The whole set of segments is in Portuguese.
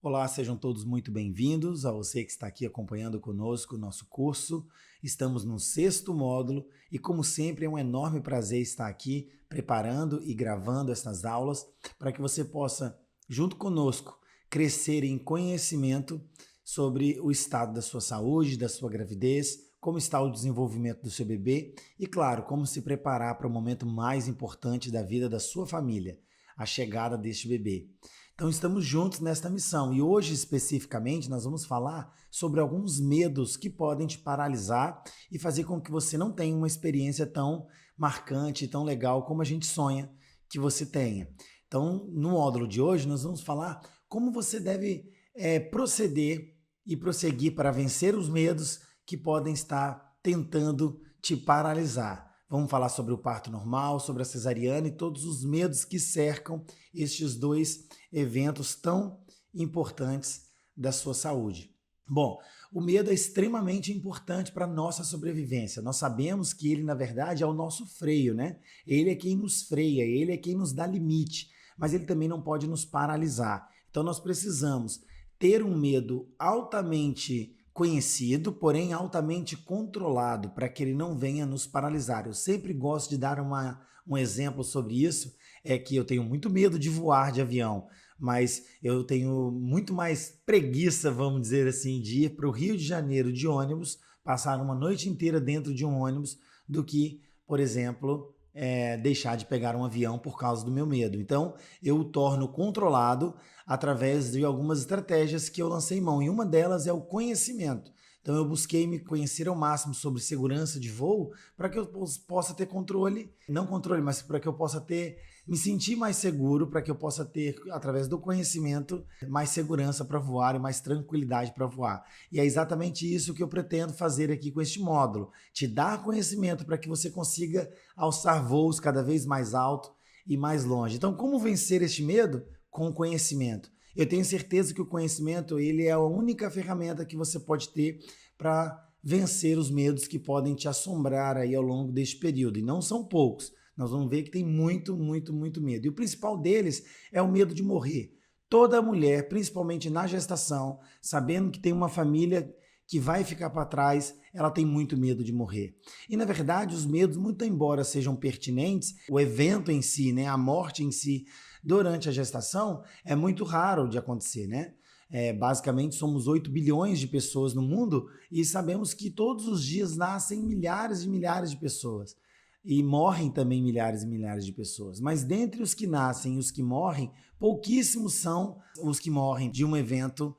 Olá, sejam todos muito bem-vindos. A você que está aqui acompanhando conosco o nosso curso. Estamos no sexto módulo e, como sempre, é um enorme prazer estar aqui preparando e gravando essas aulas para que você possa, junto conosco, crescer em conhecimento sobre o estado da sua saúde, da sua gravidez, como está o desenvolvimento do seu bebê e, claro, como se preparar para o momento mais importante da vida da sua família, a chegada deste bebê. Então estamos juntos nesta missão e hoje especificamente nós vamos falar sobre alguns medos que podem te paralisar e fazer com que você não tenha uma experiência tão marcante, tão legal como a gente sonha que você tenha. Então, no módulo de hoje nós vamos falar como você deve proceder e prosseguir para vencer os medos que podem estar tentando te paralisar. Vamos falar sobre o parto normal, sobre a cesariana e todos os medos que cercam estes dois eventos tão importantes da sua saúde. Bom, o medo é extremamente importante para a nossa sobrevivência. Nós sabemos que ele, na verdade, é o nosso freio, né? Ele é quem nos freia, ele é quem nos dá limite, mas ele também não pode nos paralisar. Então nós precisamos ter um medo altamente conhecido, porém altamente controlado, para que ele não venha nos paralisar. Eu sempre gosto de dar um exemplo sobre isso, é que eu tenho muito medo de voar de avião, mas eu tenho muito mais preguiça, vamos dizer assim, de ir para o Rio de Janeiro de ônibus, passar uma noite inteira dentro de um ônibus, do que, por exemplo, deixar de pegar um avião por causa do meu medo. Então, eu o torno controlado através de algumas estratégias que eu lancei mão, e uma delas é o conhecimento. Então, eu busquei me conhecer ao máximo sobre segurança de voo para que eu possa ter controle, não controle, mas para que eu possa me sentir mais seguro, para que eu possa ter, através do conhecimento, mais segurança para voar e mais tranquilidade para voar. E é exatamente isso que eu pretendo fazer aqui com este módulo, te dar conhecimento para que você consiga alçar voos cada vez mais alto e mais longe. Então, como vencer este medo? Com conhecimento. Eu tenho certeza que o conhecimento ele é a única ferramenta que você pode ter para vencer os medos que podem te assombrar aí ao longo deste período. E não são poucos. Nós vamos ver que tem muito, muito, muito medo. E o principal deles é o medo de morrer. Toda mulher, principalmente na gestação, sabendo que tem uma família que vai ficar para trás, ela tem muito medo de morrer. E na verdade, os medos, muito embora sejam pertinentes, o evento em si, né, a morte em si, durante a gestação, é muito raro de acontecer, né? Basicamente, somos 8 bilhões de pessoas no mundo e sabemos que todos os dias nascem milhares e milhares de pessoas. E morrem também milhares e milhares de pessoas. Mas dentre os que nascem e os que morrem, pouquíssimos são os que morrem de um evento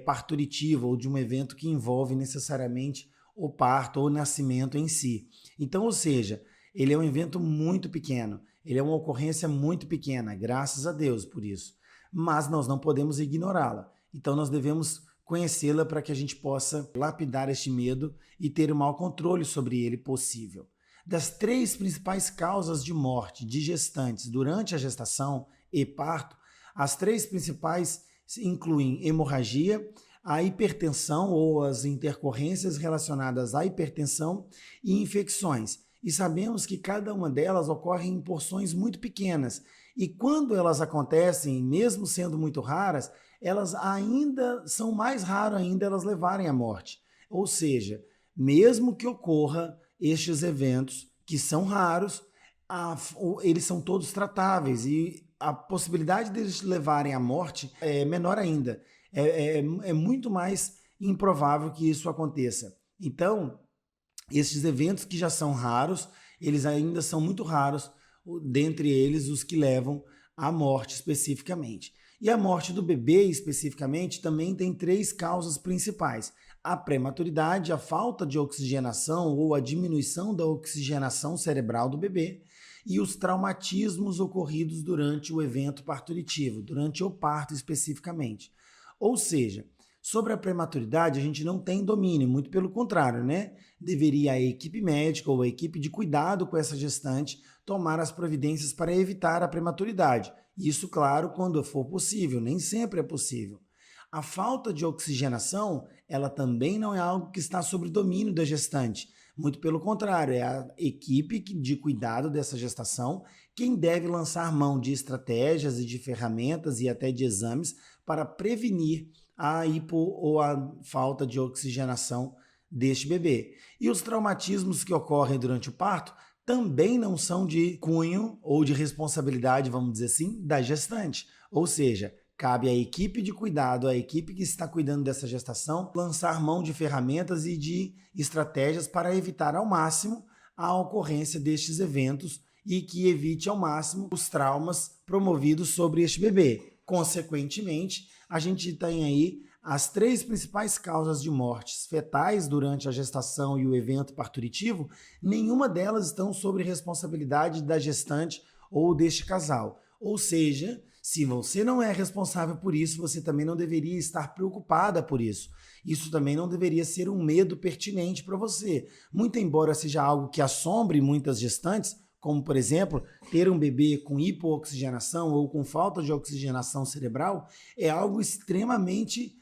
parturitivo ou de um evento que envolve necessariamente o parto ou o nascimento em si. Então, ou seja, ele é um evento muito pequeno, ele é uma ocorrência muito pequena, graças a Deus por isso. Mas nós não podemos ignorá-la. Então nós devemos conhecê-la para que a gente possa lapidar este medo e ter o maior controle sobre ele possível. Das 3 principais causas de morte de gestantes durante a gestação e parto, as 3 principais incluem hemorragia, a hipertensão ou as intercorrências relacionadas à hipertensão e infecções. E sabemos que cada uma delas ocorre em porções muito pequenas. E quando elas acontecem, mesmo sendo muito raras, elas ainda são mais raras ainda elas levarem à morte. Ou seja, mesmo que ocorra estes eventos que são raros, eles são todos tratáveis e a possibilidade deles levarem à morte é menor ainda. É muito mais improvável que isso aconteça. Então, esses eventos que já são raros, eles ainda são muito raros, dentre eles os que levam à morte especificamente. E a morte do bebê especificamente também tem 3 causas principais: a prematuridade, a falta de oxigenação ou a diminuição da oxigenação cerebral do bebê, e os traumatismos ocorridos durante o evento parturitivo, durante o parto especificamente. Ou seja, sobre a prematuridade, a gente não tem domínio, muito pelo contrário, né? Deveria a equipe médica ou a equipe de cuidado com essa gestante tomar as providências para evitar a prematuridade. Isso, claro, quando for possível, nem sempre é possível. A falta de oxigenação, ela também não é algo que está sob domínio da gestante. Muito pelo contrário, é a equipe de cuidado dessa gestação quem deve lançar mão de estratégias e de ferramentas e até de exames para prevenir a hipo ou a falta de oxigenação deste bebê. E os traumatismos que ocorrem durante o parto também não são de cunho ou de responsabilidade, vamos dizer assim, da gestante. Ou seja, cabe à equipe de cuidado, à equipe que está cuidando dessa gestação, lançar mão de ferramentas e de estratégias para evitar ao máximo a ocorrência destes eventos e que evite ao máximo os traumas promovidos sobre este bebê. Consequentemente, a gente tem aí as 3 principais causas de mortes fetais durante a gestação e o evento parturitivo, nenhuma delas estão sob responsabilidade da gestante ou deste casal. Ou seja, se você não é responsável por isso, você também não deveria estar preocupada por isso. Isso também não deveria ser um medo pertinente para você. Muito embora seja algo que assombre muitas gestantes, como, por exemplo, ter um bebê com hipooxigenação ou com falta de oxigenação cerebral, é algo extremamente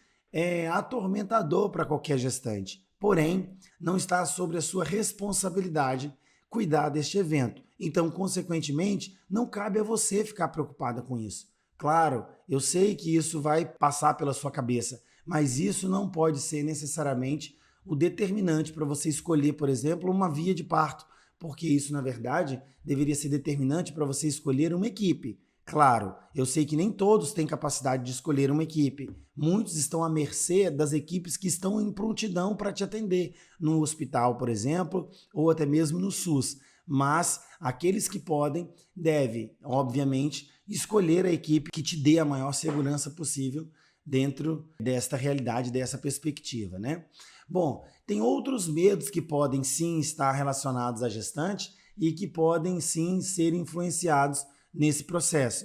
atormentador para qualquer gestante. Porém, não está sobre a sua responsabilidade cuidar deste evento. Então, consequentemente, não cabe a você ficar preocupada com isso. Claro, eu sei que isso vai passar pela sua cabeça, mas isso não pode ser necessariamente o determinante para você escolher, por exemplo, uma via de parto, porque isso, na verdade, deveria ser determinante para você escolher uma equipe. Claro, eu sei que nem todos têm capacidade de escolher uma equipe. Muitos estão à mercê das equipes que estão em prontidão para te atender, no hospital, por exemplo, ou até mesmo no SUS. Mas aqueles que podem devem, obviamente, escolher a equipe que te dê a maior segurança possível dentro desta realidade, dessa perspectiva, né? Bom, tem outros medos que podem sim estar relacionados à gestante e que podem sim ser influenciados nesse processo,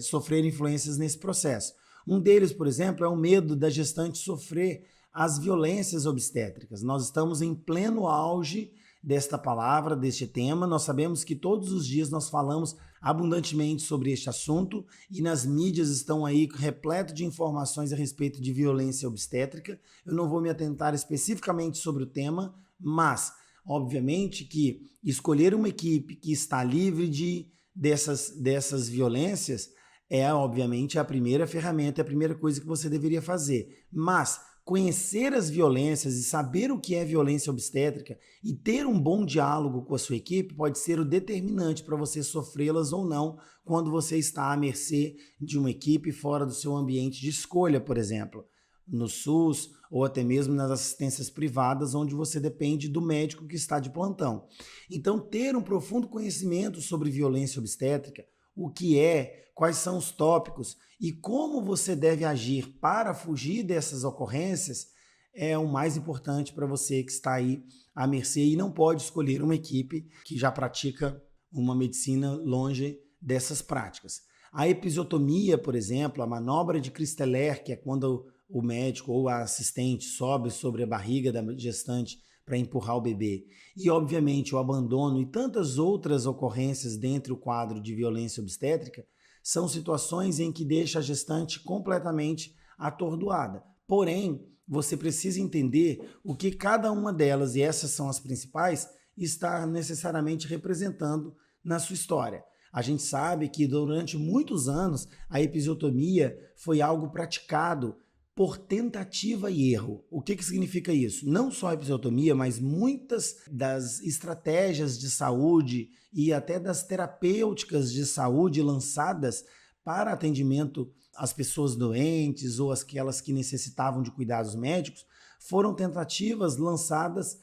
sofrer influências nesse processo. Um deles, por exemplo, é o medo da gestante sofrer as violências obstétricas. Nós estamos em pleno auge desta palavra, deste tema. Nós sabemos que todos os dias nós falamos abundantemente sobre este assunto e nas mídias estão aí repleto de informações a respeito de violência obstétrica. Eu não vou me atentar especificamente sobre o tema, mas obviamente que escolher uma equipe que está livre dessas violências é obviamente a primeira ferramenta, a primeira coisa que você deveria fazer. Mas conhecer as violências e saber o que é violência obstétrica e ter um bom diálogo com a sua equipe pode ser o determinante para você sofrê-las ou não quando você está à mercê de uma equipe fora do seu ambiente de escolha, por exemplo, no SUS ou até mesmo nas assistências privadas, onde você depende do médico que está de plantão. Então, ter um profundo conhecimento sobre violência obstétrica, o que é, quais são os tópicos e como você deve agir para fugir dessas ocorrências é o mais importante para você que está aí à mercê e não pode escolher uma equipe que já pratica uma medicina longe dessas práticas. A episiotomia, por exemplo, a manobra de Christeller, que é quando o médico ou a assistente sobe sobre a barriga da gestante para empurrar o bebê. E, obviamente, o abandono e tantas outras ocorrências dentro do quadro de violência obstétrica são situações em que deixa a gestante completamente atordoada. Porém, você precisa entender o que cada uma delas, e essas são as principais, está necessariamente representando na sua história. A gente sabe que durante muitos anos a episiotomia foi algo praticado por tentativa e erro. O que significa isso? Não só a episiotomia, mas muitas das estratégias de saúde e até das terapêuticas de saúde lançadas para atendimento às pessoas doentes ou aquelas que necessitavam de cuidados médicos foram tentativas lançadas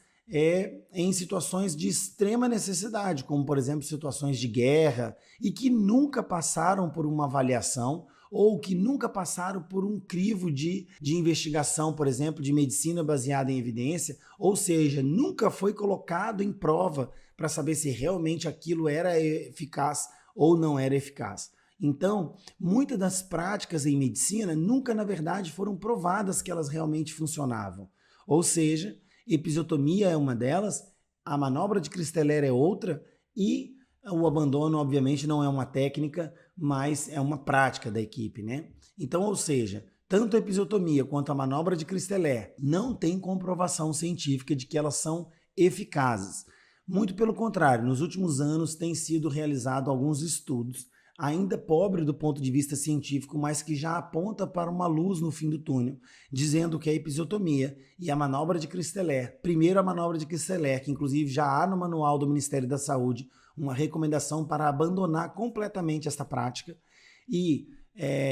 em situações de extrema necessidade, como, por exemplo, situações de guerra, e que nunca passaram por uma avaliação ou que nunca passaram por um crivo de investigação, por exemplo, de medicina baseada em evidência, ou seja, nunca foi colocado em prova para saber se realmente aquilo era eficaz ou não era eficaz. Então, muitas das práticas em medicina nunca, na verdade, foram provadas que elas realmente funcionavam. Ou seja, episiotomia é uma delas, a manobra de Christeller é outra e o abandono, obviamente, não é uma técnica, mas é uma prática da equipe, né? Então, ou seja, tanto a episiotomia quanto a manobra de Christeller não tem comprovação científica de que elas são eficazes. Muito pelo contrário, nos últimos anos tem sido realizado alguns estudos ainda pobre do ponto de vista científico, mas que já aponta para uma luz no fim do túnel, dizendo que a episiotomia e a manobra de Christeler, primeiro a manobra de Christeler, que inclusive já há no manual do Ministério da Saúde uma recomendação para abandonar completamente esta prática, e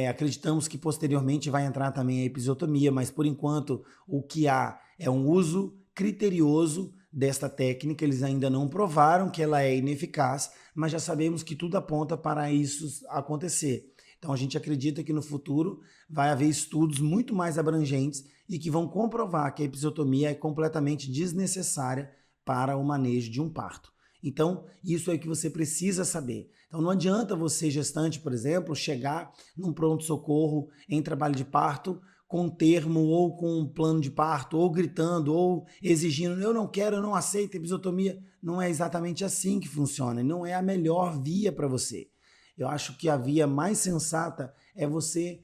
acreditamos que posteriormente vai entrar também a episiotomia, mas por enquanto o que há é um uso criterioso desta técnica. Eles ainda não provaram que ela é ineficaz, mas já sabemos que tudo aponta para isso acontecer. Então a gente acredita que no futuro vai haver estudos muito mais abrangentes e que vão comprovar que a episiotomia é completamente desnecessária para o manejo de um parto. Então, isso é o que você precisa saber. Então, não adianta você, gestante, por exemplo, chegar num pronto-socorro em trabalho de parto com um termo ou com um plano de parto, ou gritando, ou exigindo, eu não quero, eu não aceito episiotomia. Não é exatamente assim que funciona, não é a melhor via para você. Eu acho que a via mais sensata é você,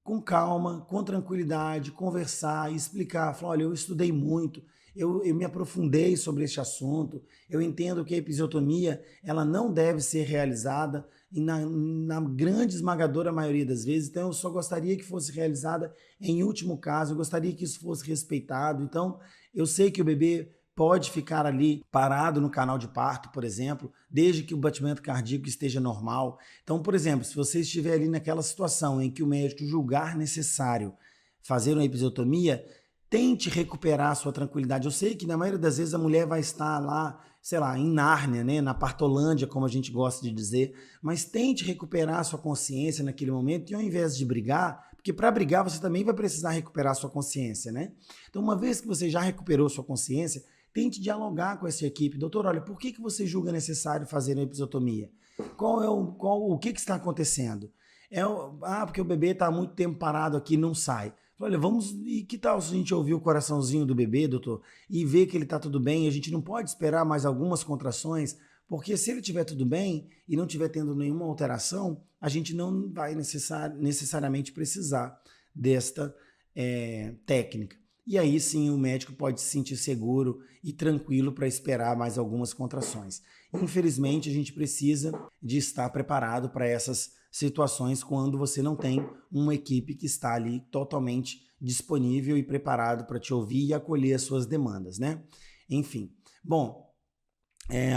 com calma, com tranquilidade, conversar e explicar, falar, olha, eu estudei muito, eu me aprofundei sobre este assunto, eu entendo que a episiotomia ela não deve ser realizada na grande esmagadora maioria das vezes, então eu só gostaria que fosse realizada em último caso, eu gostaria que isso fosse respeitado. Então eu sei que o bebê pode ficar ali parado no canal de parto, por exemplo, desde que o batimento cardíaco esteja normal. Então, por exemplo, se você estiver ali naquela situação em que o médico julgar necessário fazer uma episiotomia, tente recuperar a sua tranquilidade. Eu sei que na maioria das vezes a mulher vai estar lá, sei lá, em Nárnia, né, na Partolândia, como a gente gosta de dizer, mas tente recuperar a sua consciência naquele momento e ao invés de brigar, porque para brigar você também vai precisar recuperar a sua consciência, né? Então, uma vez que você já recuperou sua consciência, tente dialogar com essa equipe. Doutor, olha, por que você julga necessário fazer uma episiotomia? O que está acontecendo? Porque o bebê está há muito tempo parado aqui e não sai. Olha, e que tal se a gente ouvir o coraçãozinho do bebê, doutor, e ver que ele está tudo bem? A gente não pode esperar mais algumas contrações, porque se ele estiver tudo bem e não estiver tendo nenhuma alteração, a gente não vai necessariamente precisar desta técnica. E aí sim o médico pode se sentir seguro e tranquilo para esperar mais algumas contrações. Infelizmente, a gente precisa de estar preparado para essas situações quando você não tem uma equipe que está ali totalmente disponível e preparado para te ouvir e acolher as suas demandas, né? Enfim, bom,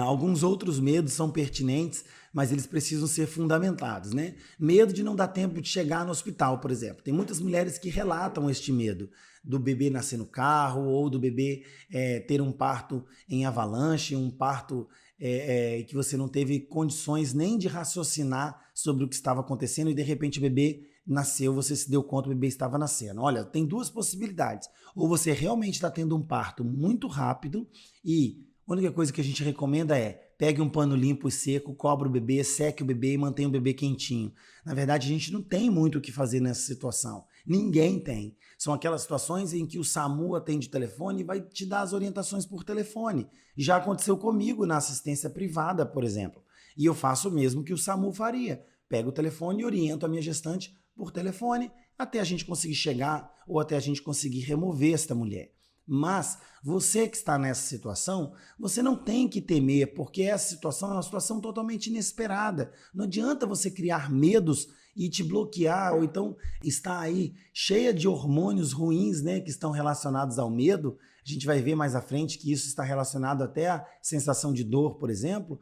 alguns outros medos são pertinentes, mas eles precisam ser fundamentados, né? Medo de não dar tempo de chegar no hospital, por exemplo. Tem muitas mulheres que relatam este medo do bebê nascer no carro ou do bebê ter um parto em avalanche, um parto que você não teve condições nem de raciocinar sobre o que estava acontecendo e de repente o bebê nasceu, você se deu conta que o bebê estava nascendo. Olha, tem duas possibilidades. Ou você realmente está tendo um parto muito rápido e a única coisa que a gente recomenda é pegue um pano limpo e seco, cobre o bebê, seque o bebê e mantenha o bebê quentinho. Na verdade, a gente não tem muito o que fazer nessa situação. Ninguém tem. São aquelas situações em que o SAMU atende o telefone e vai te dar as orientações por telefone. Já aconteceu comigo na assistência privada, por exemplo. E eu faço o mesmo que o SAMU faria. Pego o telefone e oriento a minha gestante por telefone até a gente conseguir chegar ou até a gente conseguir remover esta mulher. Mas você que está nessa situação, você não tem que temer, porque essa situação é uma situação totalmente inesperada. Não adianta você criar medos e te bloquear, ou então estar aí cheia de hormônios ruins, né, que estão relacionados ao medo. A gente vai ver mais à frente que isso está relacionado até à sensação de dor, por exemplo,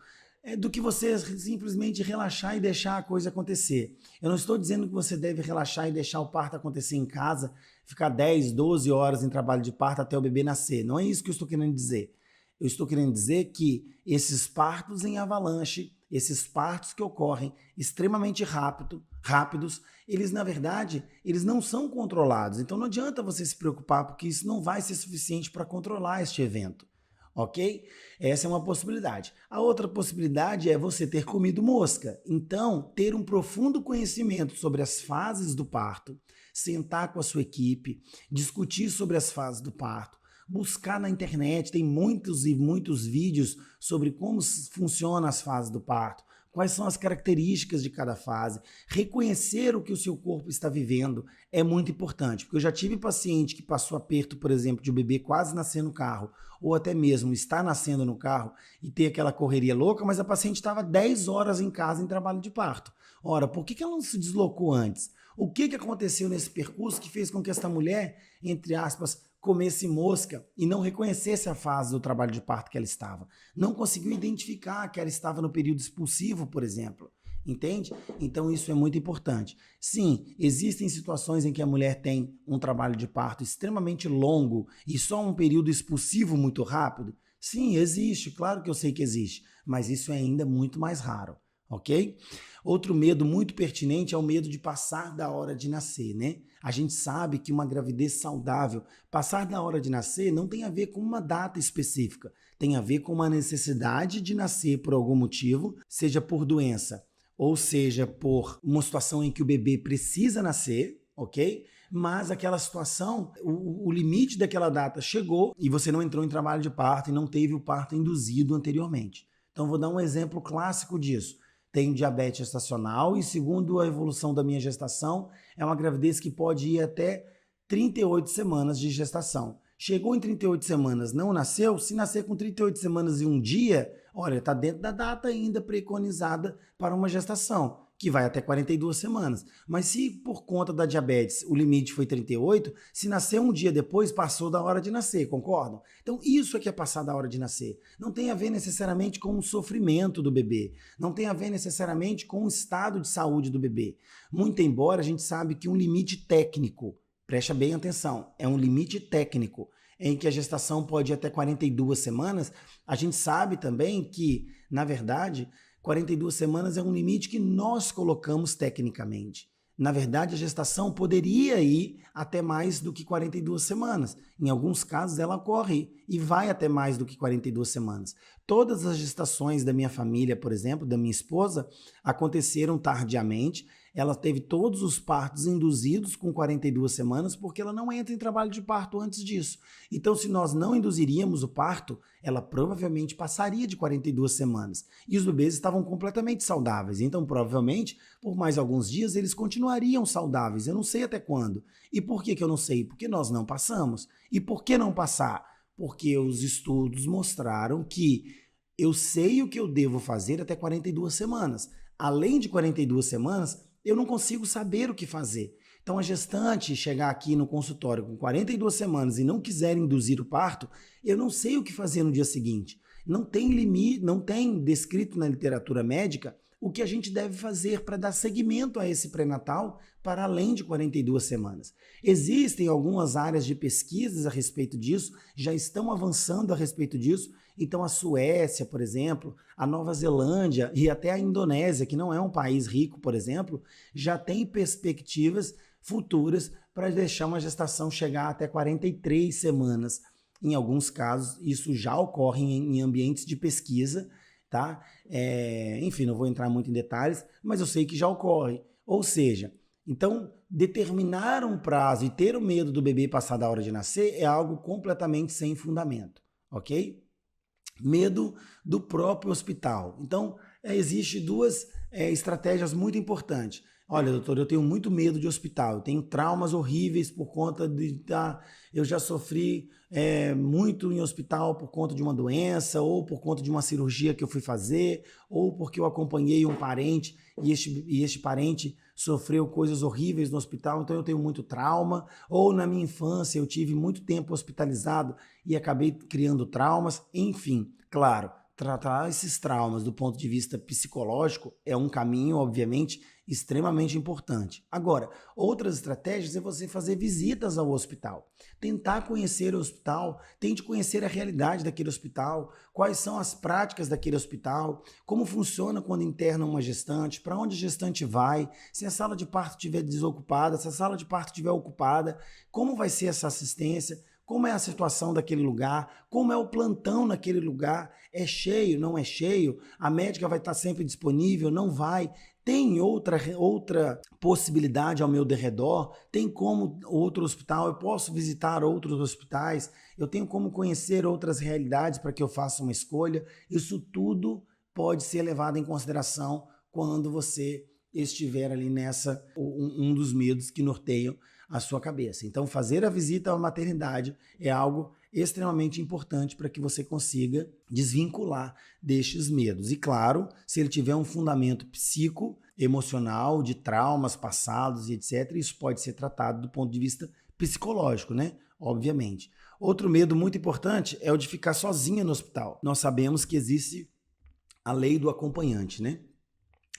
do que você simplesmente relaxar e deixar a coisa acontecer. Eu não estou dizendo que você deve relaxar e deixar o parto acontecer em casa, ficar 10, 12 horas em trabalho de parto até o bebê nascer. Não é isso que eu estou querendo dizer. Eu estou querendo dizer que esses partos em avalanche, esses partos que ocorrem extremamente rápidos, eles na verdade, eles não são controlados. Então não adianta você se preocupar, porque isso não vai ser suficiente para controlar este evento. Ok? Essa é uma possibilidade. A outra possibilidade é você ter comido mosca. Então, ter um profundo conhecimento sobre as fases do parto, sentar com a sua equipe, discutir sobre as fases do parto, buscar na internet, tem muitos e muitos vídeos sobre como funcionam as fases do parto, quais são as características de cada fase, reconhecer o que o seu corpo está vivendo é muito importante, porque eu já tive paciente que passou aperto, por exemplo, de um bebê quase nascer no carro, ou até mesmo está nascendo no carro e ter aquela correria louca, mas a paciente estava 10 horas em casa em trabalho de parto. Ora, por que ela não se deslocou antes? O que aconteceu nesse percurso que fez com que essa mulher, entre aspas, comesse mosca e não reconhecesse a fase do trabalho de parto que ela estava? Não conseguiu identificar que ela estava no período expulsivo, por exemplo. Entende? Então isso é muito importante. Sim, existem situações em que a mulher tem um trabalho de parto extremamente longo e só um período expulsivo muito rápido. Sim, existe, claro que eu sei que existe, mas isso é ainda muito mais raro, ok? Outro medo muito pertinente é o medo de passar da hora de nascer, né? A gente sabe que uma gravidez saudável, passar da hora de nascer, não tem a ver com uma data específica, tem a ver com uma necessidade de nascer por algum motivo, seja por doença, ou seja, por uma situação em que o bebê precisa nascer, ok? Mas aquela situação, o limite daquela data chegou e você não entrou em trabalho de parto e não teve o parto induzido anteriormente. Então, vou dar um exemplo clássico disso. Tenho diabetes gestacional e, segundo a evolução da minha gestação, é uma gravidez que pode ir até 38 semanas de gestação. Chegou em 38 semanas, não nasceu? Se nascer com 38 semanas e um dia, olha, está dentro da data ainda preconizada para uma gestação, que vai até 42 semanas. Mas se por conta da diabetes o limite foi 38, se nascer um dia depois, passou da hora de nascer, concordam? Então isso é que é passar da hora de nascer. Não tem a ver necessariamente com o sofrimento do bebê, não tem a ver necessariamente com o estado de saúde do bebê. Muito embora a gente sabe que um limite técnico, preste bem atenção, é um limite técnico, em que a gestação pode ir até 42 semanas, a gente sabe também que, na verdade, 42 semanas é um limite que nós colocamos tecnicamente. Na verdade, a gestação poderia ir até mais do que 42 semanas. Em alguns casos, ela corre e vai até mais do que 42 semanas. Todas as gestações da minha família, por exemplo, da minha esposa, aconteceram tardiamente. Ela teve todos os partos induzidos com 42 semanas porque ela não entra em trabalho de parto antes disso. Então, se nós não induziríamos o parto, ela provavelmente passaria de 42 semanas. E os bebês estavam completamente saudáveis. Então, provavelmente, por mais alguns dias, eles continuariam saudáveis. Eu não sei até quando. E por que eu não sei? Porque nós não passamos. E por que não passar? Porque os estudos mostraram que eu sei o que eu devo fazer até 42 semanas. Além de 42 semanas, eu não consigo saber o que fazer. Então, a gestante chegar aqui no consultório com 42 semanas e não quiser induzir o parto, eu não sei o que fazer no dia seguinte. Não tem limite, não tem descrito na literatura médica o que a gente deve fazer para dar seguimento a esse pré-natal para além de 42 semanas. Existem algumas áreas de pesquisas a respeito disso, já estão avançando a respeito disso. Então, a Suécia, por exemplo, a Nova Zelândia e até a Indonésia, que não é um país rico, por exemplo, já tem perspectivas futuras para deixar uma gestação chegar até 43 semanas. Em alguns casos, isso já ocorre em ambientes de pesquisa, tá? Enfim, não vou entrar muito em detalhes, mas eu sei que já ocorre. Ou seja, então, determinar um prazo e ter o medo do bebê passar da hora de nascer é algo completamente sem fundamento, ok? Medo do próprio hospital. Então, existem duas estratégias muito importantes. Olha, doutor, eu tenho muito medo de hospital, eu tenho traumas horríveis por conta de... eu já sofri muito em hospital por conta de uma doença, ou por conta de uma cirurgia que eu fui fazer, ou porque eu acompanhei um parente e este parente sofreu coisas horríveis no hospital, então eu tenho muito trauma, ou na minha infância eu tive muito tempo hospitalizado e acabei criando traumas, enfim, claro, tratar esses traumas do ponto de vista psicológico é um caminho, obviamente, extremamente importante. Agora, outras estratégias é você fazer visitas ao hospital, tentar conhecer o hospital, tente conhecer a realidade daquele hospital, quais são as práticas daquele hospital, como funciona quando interna uma gestante, para onde a gestante vai, se a sala de parto estiver desocupada, se a sala de parto estiver ocupada, como vai ser essa assistência, como é a situação daquele lugar, como é o plantão naquele lugar, é cheio, não é cheio, a médica vai estar sempre disponível, não vai, tem outra possibilidade ao meu derredor, tem como outro hospital, eu posso visitar outros hospitais, eu tenho como conhecer outras realidades para que eu faça uma escolha, isso tudo pode ser levado em consideração quando você estiver ali nessa, um dos medos que norteiam a sua cabeça. Então, fazer a visita à maternidade é algo extremamente importante para que você consiga desvincular destes medos. E claro, se ele tiver um fundamento emocional, de traumas passados e etc. Isso pode ser tratado do ponto de vista psicológico, né? Obviamente. Outro medo muito importante é o de ficar sozinha no hospital. Nós sabemos que existe a lei do acompanhante, né?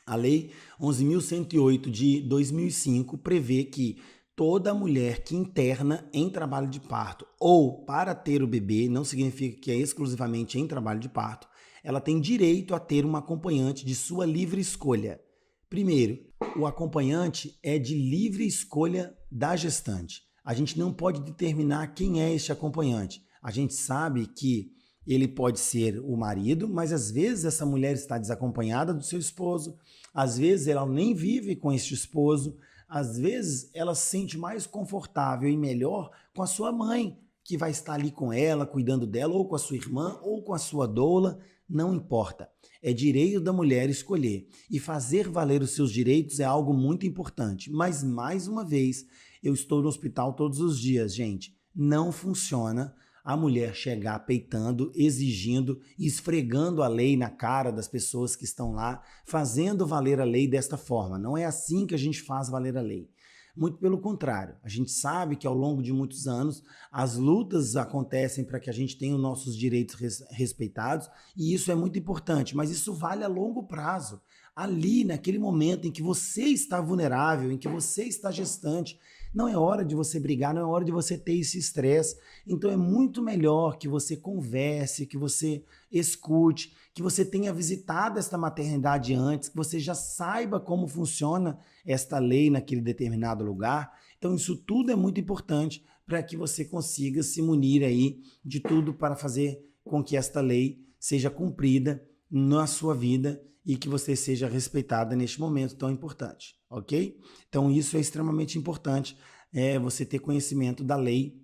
A lei 11.108 de 2005 prevê que toda mulher que interna em trabalho de parto ou para ter o bebê, não significa que é exclusivamente em trabalho de parto, ela tem direito a ter um acompanhante de sua livre escolha. Primeiro, o acompanhante é de livre escolha da gestante. A gente não pode determinar quem é este acompanhante. A gente sabe que ele pode ser o marido, mas às vezes essa mulher está desacompanhada do seu esposo, às vezes ela nem vive com este esposo, às vezes ela se sente mais confortável e melhor com a sua mãe, que vai estar ali com ela, cuidando dela, ou com a sua irmã, ou com a sua doula, não importa. É direito da mulher escolher. E fazer valer os seus direitos é algo muito importante. Mas, mais uma vez, eu estou no hospital todos os dias, gente. Não funciona a mulher chegar peitando, exigindo, esfregando a lei na cara das pessoas que estão lá, fazendo valer a lei desta forma. Não é assim que a gente faz valer a lei. Muito pelo contrário, a gente sabe que ao longo de muitos anos as lutas acontecem para que a gente tenha os nossos direitos respeitados, e isso é muito importante, mas isso vale a longo prazo. Ali, naquele momento em que você está vulnerável, em que você está gestante, não é hora de você brigar, não é hora de você ter esse estresse. Então é muito melhor que você converse, que você escute, que você tenha visitado esta maternidade antes, que você já saiba como funciona esta lei naquele determinado lugar. Então isso tudo é muito importante para que você consiga se munir aí de tudo para fazer com que esta lei seja cumprida na sua vida e que você seja respeitada neste momento tão importante, ok? Então isso é extremamente importante, você ter conhecimento da lei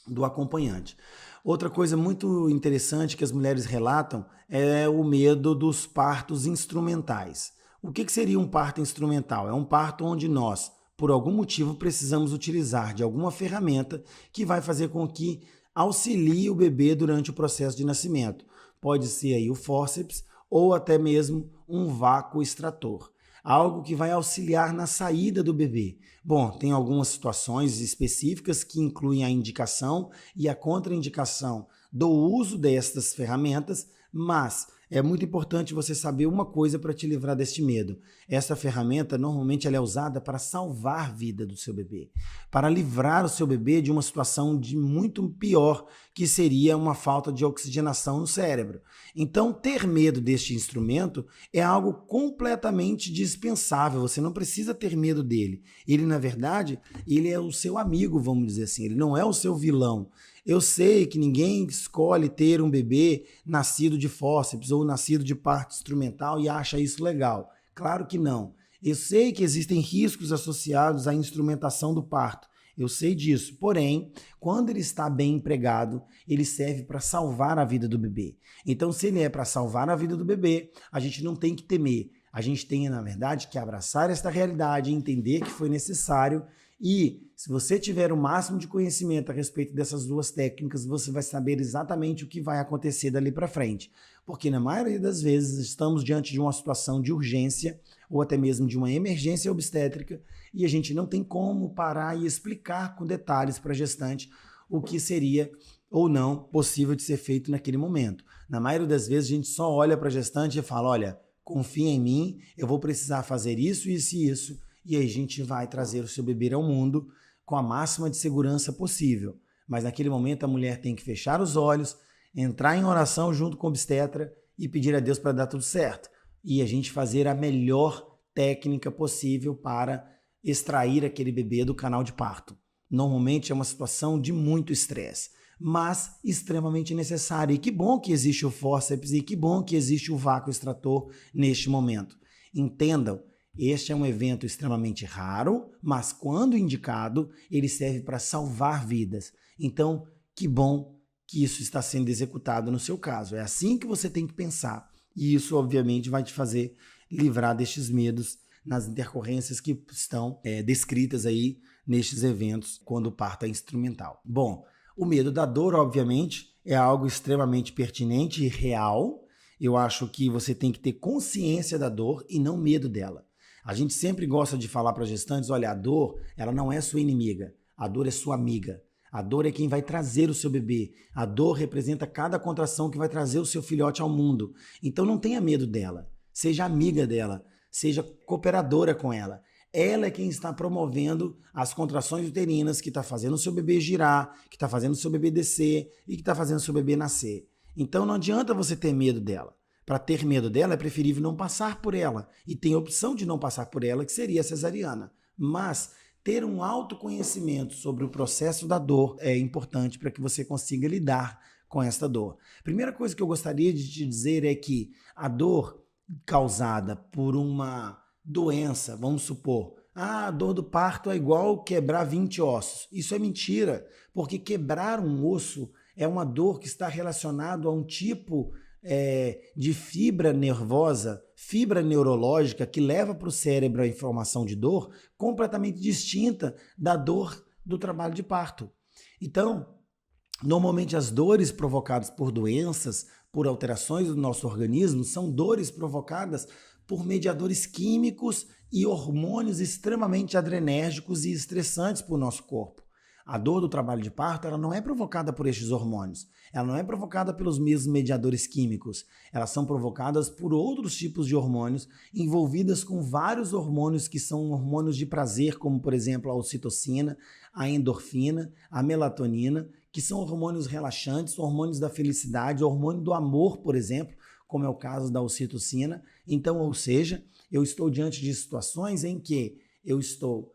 do acompanhante. Outra coisa muito interessante que as mulheres relatam é o medo dos partos instrumentais. O que seria um parto instrumental? É um parto onde nós, por algum motivo, precisamos utilizar de alguma ferramenta que vai fazer com que auxilie o bebê durante o processo de nascimento. Pode ser aí o fórceps ou até mesmo um vácuo extrator. Algo que vai auxiliar na saída do bebê. Bom, tem algumas situações específicas que incluem a indicação e a contraindicação do uso destas ferramentas, mas é muito importante você saber uma coisa para te livrar deste medo. Essa ferramenta, normalmente, ela é usada para salvar a vida do seu bebê, para livrar o seu bebê de uma situação de muito pior, que seria uma falta de oxigenação no cérebro. Então, ter medo deste instrumento é algo completamente dispensável, você não precisa ter medo dele. Ele, na verdade, ele é o seu amigo, vamos dizer assim, ele não é o seu vilão. Eu sei que ninguém escolhe ter um bebê nascido de fórceps ou nascido de parto instrumental e acha isso legal. Claro que não. Eu sei que existem riscos associados à instrumentação do parto. Eu sei disso. Porém, quando ele está bem empregado, ele serve para salvar a vida do bebê. Então, se ele é para salvar a vida do bebê, a gente não tem que temer. A gente tem, na verdade, que abraçar esta realidade e entender que foi necessário. E se você tiver o máximo de conhecimento a respeito dessas duas técnicas, você vai saber exatamente o que vai acontecer dali para frente. Porque na maioria das vezes estamos diante de uma situação de urgência ou até mesmo de uma emergência obstétrica e a gente não tem como parar e explicar com detalhes para a gestante o que seria ou não possível de ser feito naquele momento. Na maioria das vezes a gente só olha para a gestante e fala, olha, confia em mim, eu vou precisar fazer isso, isso e isso, e aí a gente vai trazer o seu bebê ao mundo com a máxima de segurança possível. Mas naquele momento a mulher tem que fechar os olhos, entrar em oração junto com o obstetra e pedir a Deus para dar tudo certo. E a gente fazer a melhor técnica possível para extrair aquele bebê do canal de parto. Normalmente é uma situação de muito estresse, mas extremamente necessária. E que bom que existe o fórceps e que bom que existe o vácuo extrator neste momento. Entendam, este é um evento extremamente raro, mas quando indicado, ele serve para salvar vidas. Então, que bom que isso está sendo executado no seu caso. É assim que você tem que pensar. E isso, obviamente, vai te fazer livrar destes medos nas intercorrências que estão descritas aí nestes eventos quando o parto é instrumental. Bom, o medo da dor, obviamente, é algo extremamente pertinente e real. Eu acho que você tem que ter consciência da dor e não medo dela. A gente sempre gosta de falar para as gestantes, olha, a dor, ela não é sua inimiga, a dor é sua amiga. A dor é quem vai trazer o seu bebê. A dor representa cada contração que vai trazer o seu filhote ao mundo. Então não tenha medo dela. Seja amiga dela. Seja cooperadora com ela. Ela é quem está promovendo as contrações uterinas, que está fazendo o seu bebê girar, que está fazendo o seu bebê descer e que está fazendo o seu bebê nascer. Então não adianta você ter medo dela. Para ter medo dela, é preferível não passar por ela. E tem a opção de não passar por ela, que seria a cesariana. Mas ter um autoconhecimento sobre o processo da dor é importante para que você consiga lidar com esta dor. Primeira coisa que eu gostaria de te dizer é que a dor causada por uma doença, vamos supor, a dor do parto é igual quebrar 20 ossos. Isso é mentira, porque quebrar um osso é uma dor que está relacionado a um tipo de fibra nervosa, fibra neurológica que leva para o cérebro a informação de dor completamente distinta da dor do trabalho de parto. Então, normalmente as dores provocadas por doenças, por alterações do nosso organismo, são dores provocadas por mediadores químicos e hormônios extremamente adrenérgicos e estressantes para o nosso corpo. A dor do trabalho de parto, ela não é provocada por estes hormônios, ela não é provocada pelos mesmos mediadores químicos, elas são provocadas por outros tipos de hormônios, envolvidas com vários hormônios que são hormônios de prazer, como por exemplo a ocitocina, a endorfina, a melatonina, que são hormônios relaxantes, hormônios da felicidade, hormônio do amor, por exemplo, como é o caso da ocitocina. Então, ou seja, eu estou diante de situações em que eu estou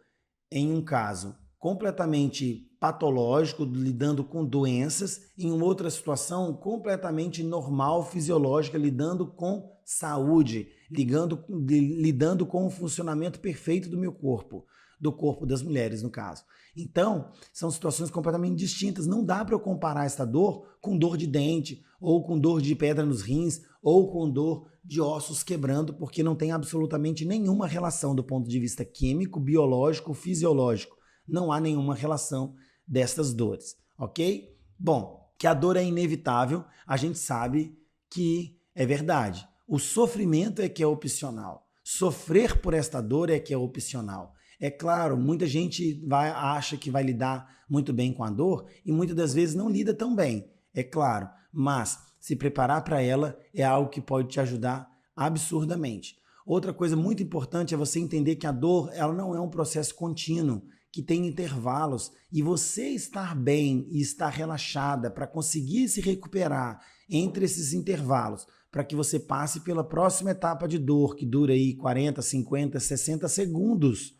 em um caso completamente patológico, lidando com doenças, em uma outra situação completamente normal, fisiológica, lidando com saúde, lidando com o funcionamento perfeito do meu corpo, do corpo das mulheres, no caso. Então, são situações completamente distintas. Não dá para eu comparar esta dor com dor de dente, ou com dor de pedra nos rins, ou com dor de ossos quebrando, porque não tem absolutamente nenhuma relação do ponto de vista químico, biológico, fisiológico. Não há nenhuma relação destas dores, ok? Bom, que a dor é inevitável, a gente sabe que é verdade. O sofrimento é que é opcional. Sofrer por esta dor é que é opcional. É claro, muita gente acha que vai lidar muito bem com a dor e muitas das vezes não lida tão bem, é claro. Mas se preparar para ela é algo que pode te ajudar absurdamente. Outra coisa muito importante é você entender que a dor ela não é um processo contínuo, que tem intervalos, e você estar bem e estar relaxada para conseguir se recuperar entre esses intervalos, para que você passe pela próxima etapa de dor, que dura aí 40, 50, 60 segundos.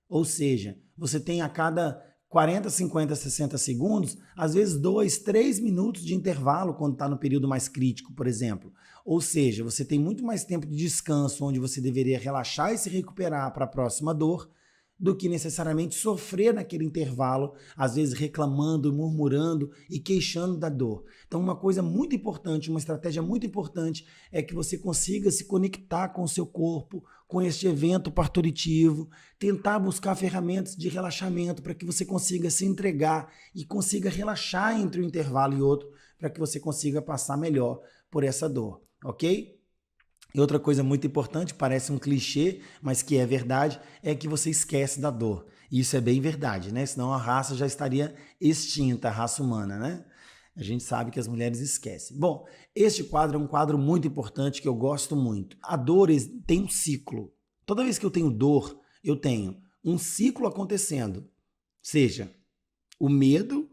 Ou seja, você tem a cada 40, 50, 60 segundos, às vezes 2, 3 minutos de intervalo quando está no período mais crítico, por exemplo. Ou seja, você tem muito mais tempo de descanso, onde você deveria relaxar e se recuperar para a próxima dor, do que necessariamente sofrer naquele intervalo, às vezes reclamando, murmurando e queixando da dor. Então, uma coisa muito importante, uma estratégia muito importante é que você consiga se conectar com o seu corpo, com este evento parturitivo, tentar buscar ferramentas de relaxamento para que você consiga se entregar e consiga relaxar entre um intervalo e outro, para que você consiga passar melhor por essa dor, ok? E outra coisa muito importante, parece um clichê, mas que é verdade, é que você esquece da dor. E isso é bem verdade, né? Senão a raça já estaria extinta, a raça humana, né? A gente sabe que as mulheres esquecem. Bom, este quadro é um quadro muito importante que eu gosto muito. A dor tem um ciclo. Toda vez que eu tenho dor, eu tenho um ciclo acontecendo. Seja o medo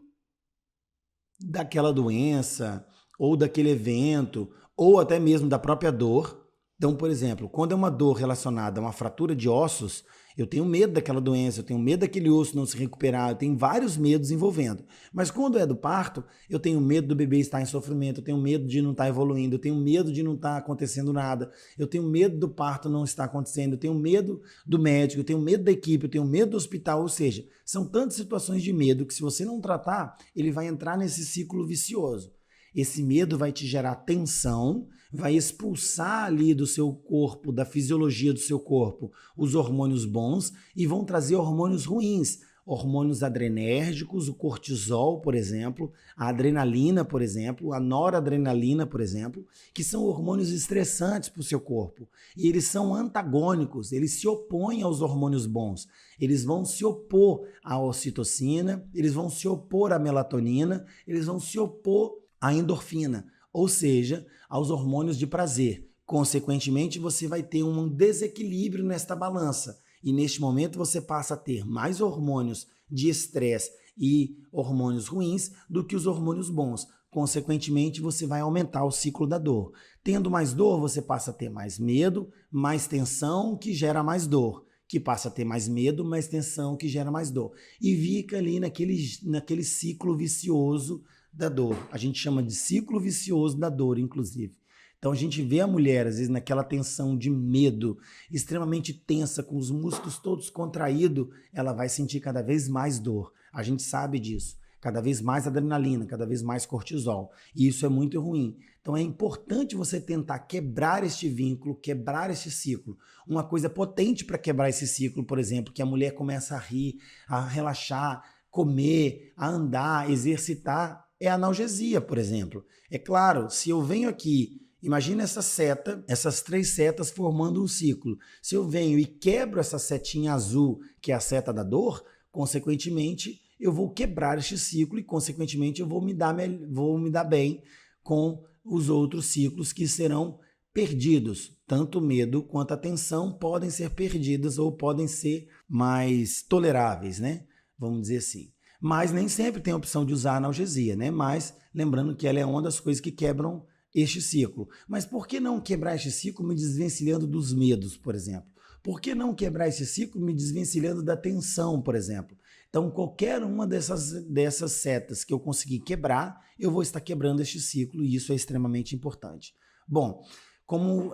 daquela doença, ou daquele evento, ou até mesmo da própria dor. Então, por exemplo, quando é uma dor relacionada a uma fratura de ossos, eu tenho medo daquela doença, eu tenho medo daquele osso não se recuperar, eu tenho vários medos envolvendo. Mas quando é do parto, eu tenho medo do bebê estar em sofrimento, eu tenho medo de não estar evoluindo, eu tenho medo de não estar acontecendo nada, eu tenho medo do parto não estar acontecendo, eu tenho medo do médico, eu tenho medo da equipe, eu tenho medo do hospital, ou seja, são tantas situações de medo que se você não tratar, ele vai entrar nesse ciclo vicioso. Esse medo vai te gerar tensão, vai expulsar ali do seu corpo, da fisiologia do seu corpo, os hormônios bons e vão trazer hormônios ruins, hormônios adrenérgicos, o cortisol, por exemplo, a adrenalina, por exemplo, a noradrenalina, por exemplo, que são hormônios estressantes para o seu corpo. E eles são antagônicos, eles se opõem aos hormônios bons. Eles vão se opor à ocitocina, eles vão se opor à melatonina, eles vão se opor à endorfina, ou seja, aos hormônios de prazer. Consequentemente, você vai ter um desequilíbrio nesta balança. E neste momento você passa a ter mais hormônios de estresse e hormônios ruins do que os hormônios bons. Consequentemente, você vai aumentar o ciclo da dor. Tendo mais dor, você passa a ter mais medo, mais tensão, que gera mais dor. Que passa a ter mais medo, mais tensão, que gera mais dor. E fica ali naquele ciclo vicioso da dor. A gente chama de ciclo vicioso da dor, inclusive. Então a gente vê a mulher, às vezes, naquela tensão de medo, extremamente tensa, com os músculos todos contraídos, ela vai sentir cada vez mais dor. A gente sabe disso. Cada vez mais adrenalina, cada vez mais cortisol. E isso é muito ruim. Então é importante você tentar quebrar este vínculo, quebrar este ciclo. Uma coisa potente para quebrar esse ciclo, por exemplo, que a mulher começa a rir, a relaxar, comer, a andar, exercitar, é a analgesia, por exemplo. É claro, se eu venho aqui, imagina essa seta, essas 3 setas formando um ciclo. Se eu venho e quebro essa setinha azul, que é a seta da dor, consequentemente, eu vou quebrar este ciclo e, consequentemente, eu vou me dar bem com os outros ciclos que serão perdidos. Tanto o medo quanto a tensão podem ser perdidas ou podem ser mais toleráveis, né? Vamos dizer assim. Mas nem sempre tem a opção de usar analgesia, né? Mas lembrando que ela é uma das coisas que quebram este ciclo. Mas por que não quebrar este ciclo me desvencilhando dos medos, por exemplo? Por que não quebrar esse ciclo me desvencilhando da tensão, por exemplo? Então, qualquer uma dessas setas que eu conseguir quebrar, eu vou estar quebrando este ciclo e isso é extremamente importante. Bom, como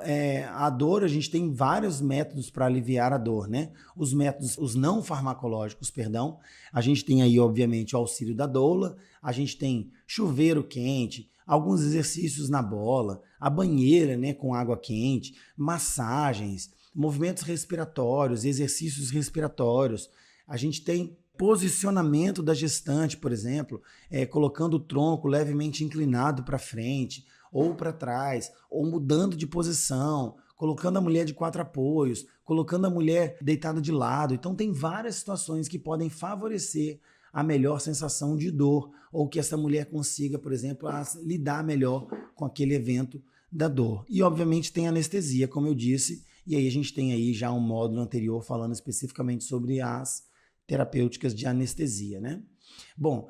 a dor, a gente tem vários métodos para aliviar a dor, né? Os métodos, os não farmacológicos, perdão, a gente tem aí, obviamente, o auxílio da doula, a gente tem chuveiro quente, alguns exercícios na bola, a banheira, né, com água quente, massagens, movimentos respiratórios, exercícios respiratórios. A gente tem posicionamento da gestante, por exemplo, colocando o tronco levemente inclinado para frente ou para trás, ou mudando de posição, colocando a mulher de 4 apoios, colocando a mulher deitada de lado. Então tem várias situações que podem favorecer a melhor sensação de dor, ou que essa mulher consiga, por exemplo, lidar melhor com aquele evento da dor. E obviamente tem anestesia, como eu disse, e aí a gente tem aí já um módulo anterior falando especificamente sobre as terapêuticas de anestesia, né? Bom,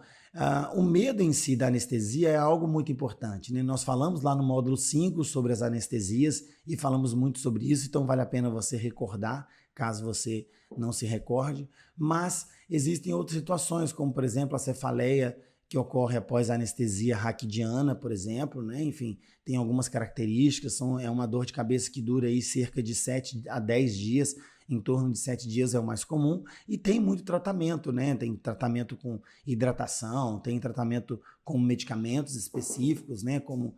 o medo em si da anestesia é algo muito importante, né? Nós falamos lá no módulo 5 sobre as anestesias e falamos muito sobre isso, então vale a pena você recordar, caso você não se recorde, mas existem outras situações, como por exemplo a cefaleia que ocorre após a anestesia raquidiana, por exemplo, né? Enfim, tem algumas características, é uma dor de cabeça que dura aí cerca de 7 a 10 dias, em torno de 7 dias é o mais comum, e tem muito tratamento, né? Tem tratamento com hidratação, tem tratamento com medicamentos específicos, né? Como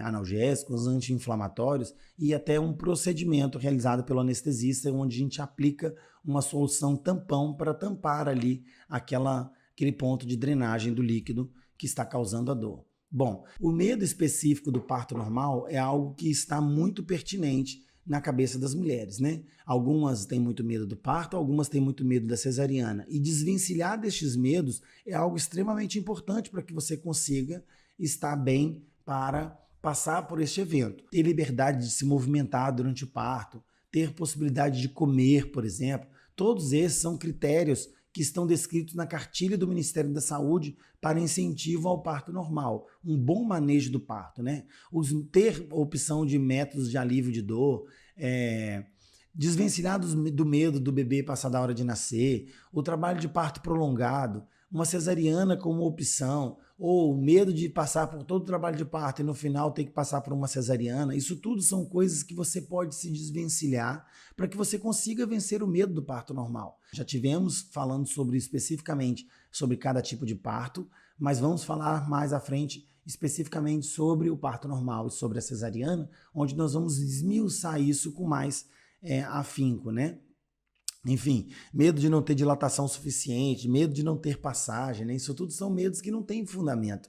analgésicos, anti-inflamatórios, e até um procedimento realizado pelo anestesista, onde a gente aplica uma solução tampão para tampar ali aquele ponto de drenagem do líquido que está causando a dor. Bom, o medo específico do parto normal é algo que está muito pertinente na cabeça das mulheres, né? Algumas têm muito medo do parto, algumas têm muito medo da cesariana. E desvencilhar destes medos é algo extremamente importante para que você consiga estar bem para passar por este evento. Ter liberdade de se movimentar durante o parto, ter possibilidade de comer, por exemplo. Todos esses são critérios que estão descritos na cartilha do Ministério da Saúde para incentivo ao parto normal, um bom manejo do parto, né? Ter opção de métodos de alívio de dor, desvencilhar do medo do bebê passar da hora de nascer, o trabalho de parto prolongado, uma cesariana como opção, ou o medo de passar por todo o trabalho de parto e no final ter que passar por uma cesariana. Isso tudo são coisas que você pode se desvencilhar para que você consiga vencer o medo do parto normal. Já tivemos falando especificamente sobre cada tipo de parto, mas vamos falar mais à frente especificamente sobre o parto normal e sobre a cesariana, onde nós vamos esmiuçar isso com mais afinco, né? Enfim, medo de não ter dilatação suficiente, medo de não ter passagem, né? Isso tudo são medos que não têm fundamento.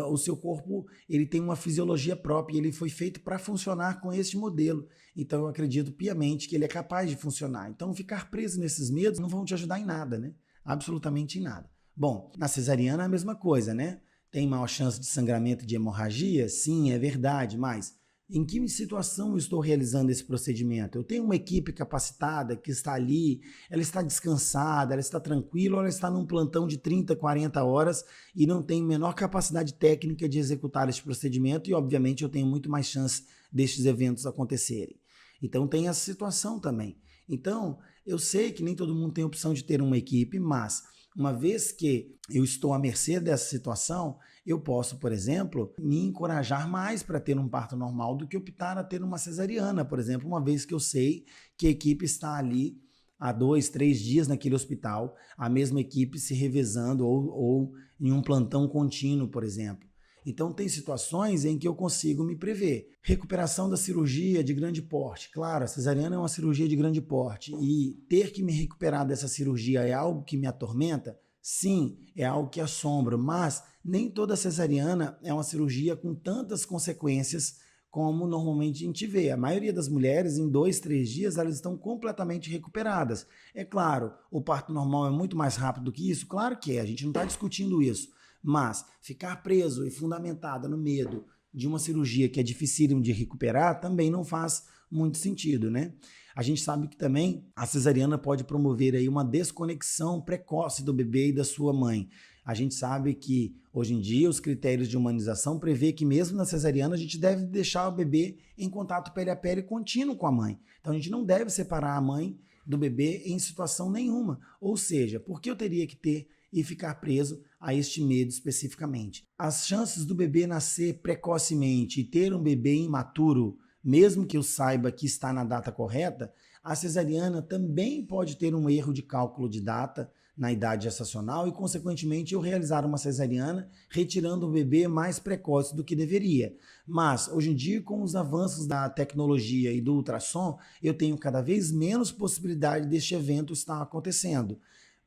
O seu corpo, ele tem uma fisiologia própria e ele foi feito para funcionar com este modelo. Então eu acredito piamente que ele é capaz de funcionar. Então ficar preso nesses medos não vão te ajudar em nada, né? Absolutamente em nada. Bom, na cesariana é a mesma coisa, né? Tem maior chance de sangramento e de hemorragia? Sim, é verdade, mas em que situação eu estou realizando esse procedimento? Eu tenho uma equipe capacitada que está ali, ela está descansada, ela está tranquila, ou ela está num plantão de 30, 40 horas e não tem menor capacidade técnica de executar esse procedimento e, obviamente, eu tenho muito mais chance destes eventos acontecerem. Então, tem essa situação também. Então, eu sei que nem todo mundo tem a opção de ter uma equipe, mas uma vez que eu estou à mercê dessa situação, eu posso, por exemplo, me encorajar mais para ter um parto normal do que optar a ter uma cesariana, por exemplo, uma vez que eu sei que a equipe está ali há 2, 3 dias naquele hospital, a mesma equipe se revezando ou em um plantão contínuo, por exemplo. Então, tem situações em que eu consigo me prever. Recuperação da cirurgia de grande porte. Claro, a cesariana é uma cirurgia de grande porte e ter que me recuperar dessa cirurgia é algo que me atormenta? Sim, é algo que assombra, mas nem toda cesariana é uma cirurgia com tantas consequências como normalmente a gente vê. A maioria das mulheres, em 2, 3 dias, elas estão completamente recuperadas. É claro, o parto normal é muito mais rápido do que isso? Claro que é, a gente não está discutindo isso. Mas ficar preso e fundamentada no medo de uma cirurgia que é dificílimo de recuperar também não faz muito sentido, né? A gente sabe que também a cesariana pode promover aí uma desconexão precoce do bebê e da sua mãe. A gente sabe que hoje em dia os critérios de humanização prevê que mesmo na cesariana a gente deve deixar o bebê em contato pele a pele contínuo com a mãe. Então a gente não deve separar a mãe do bebê em situação nenhuma. Ou seja, por que eu teria que ter e ficar preso a este medo especificamente? As chances do bebê nascer precocemente e ter um bebê imaturo, mesmo que eu saiba que está na data correta, a cesariana também pode ter um erro de cálculo de data na idade gestacional e, consequentemente, eu realizar uma cesariana retirando o bebê mais precoce do que deveria. Mas, hoje em dia, com os avanços da tecnologia e do ultrassom, eu tenho cada vez menos possibilidade deste evento estar acontecendo.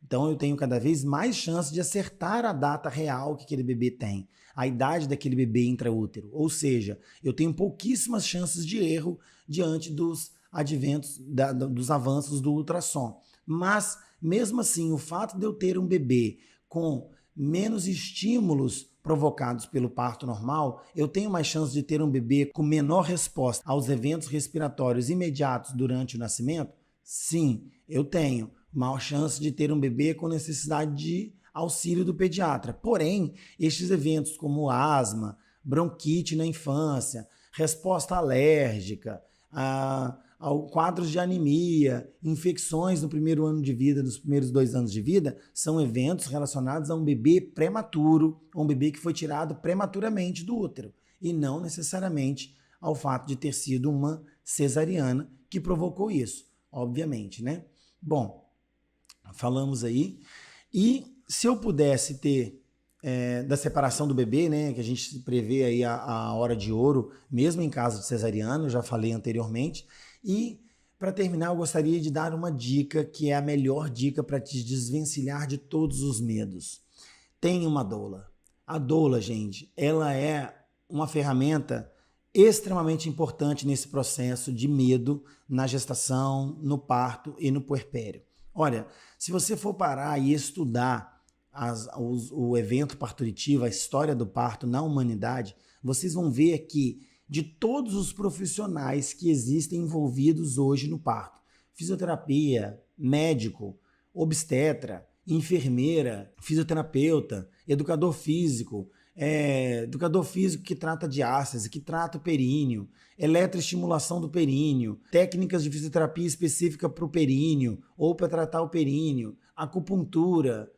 Então eu tenho cada vez mais chance de acertar a data real que aquele bebê tem, a idade daquele bebê intraútero. Ou seja, eu tenho pouquíssimas chances de erro diante dos adventos, dos avanços do ultrassom. Mas, mesmo assim, o fato de eu ter um bebê com menos estímulos provocados pelo parto normal, eu tenho mais chance de ter um bebê com menor resposta aos eventos respiratórios imediatos durante o nascimento? Sim, eu tenho maior chance de ter um bebê com necessidade de auxílio do pediatra. Porém, estes eventos como asma, bronquite na infância, resposta alérgica, quadros de anemia, infecções no primeiro ano de vida, nos primeiros 2 anos de vida, são eventos relacionados a um bebê prematuro, a um bebê que foi tirado prematuramente do útero, e não necessariamente ao fato de ter sido uma cesariana que provocou isso, obviamente, né? Bom, falamos aí. E se eu pudesse ter da separação do bebê, né, que a gente prevê aí a hora de ouro, mesmo em caso de cesariano, eu já falei anteriormente. E para terminar, eu gostaria de dar uma dica que é a melhor dica para te desvencilhar de todos os medos. Tenha uma doula. A doula, gente, ela é uma ferramenta extremamente importante nesse processo de medo na gestação, no parto e no puerpério. Olha, se você for parar e estudar o evento parturitivo, a história do parto na humanidade, vocês vão ver que de todos os profissionais que existem envolvidos hoje no parto, fisioterapia, médico, obstetra, enfermeira, fisioterapeuta, educador físico que trata diástase, que trata o períneo, eletroestimulação do períneo, técnicas de fisioterapia específica para o períneo ou para tratar o períneo, acupuntura,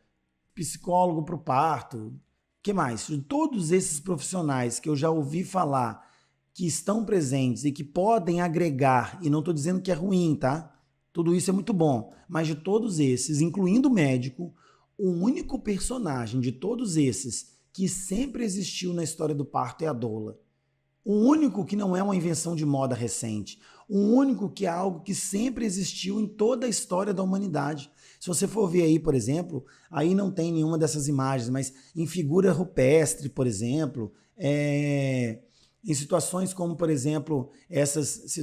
psicólogo para o parto, o que mais? Todos esses profissionais que eu já ouvi falar que estão presentes e que podem agregar, e não estou dizendo que é ruim, tá? Tudo isso é muito bom, mas de todos esses, incluindo o médico, o único personagem de todos esses que sempre existiu na história do parto é a doula. O único que não é uma invenção de moda recente. O único que é algo que sempre existiu em toda a história da humanidade. Se você for ver aí, por exemplo, aí não tem nenhuma dessas imagens, mas em figura rupestre, por exemplo, em situações como, por exemplo, essas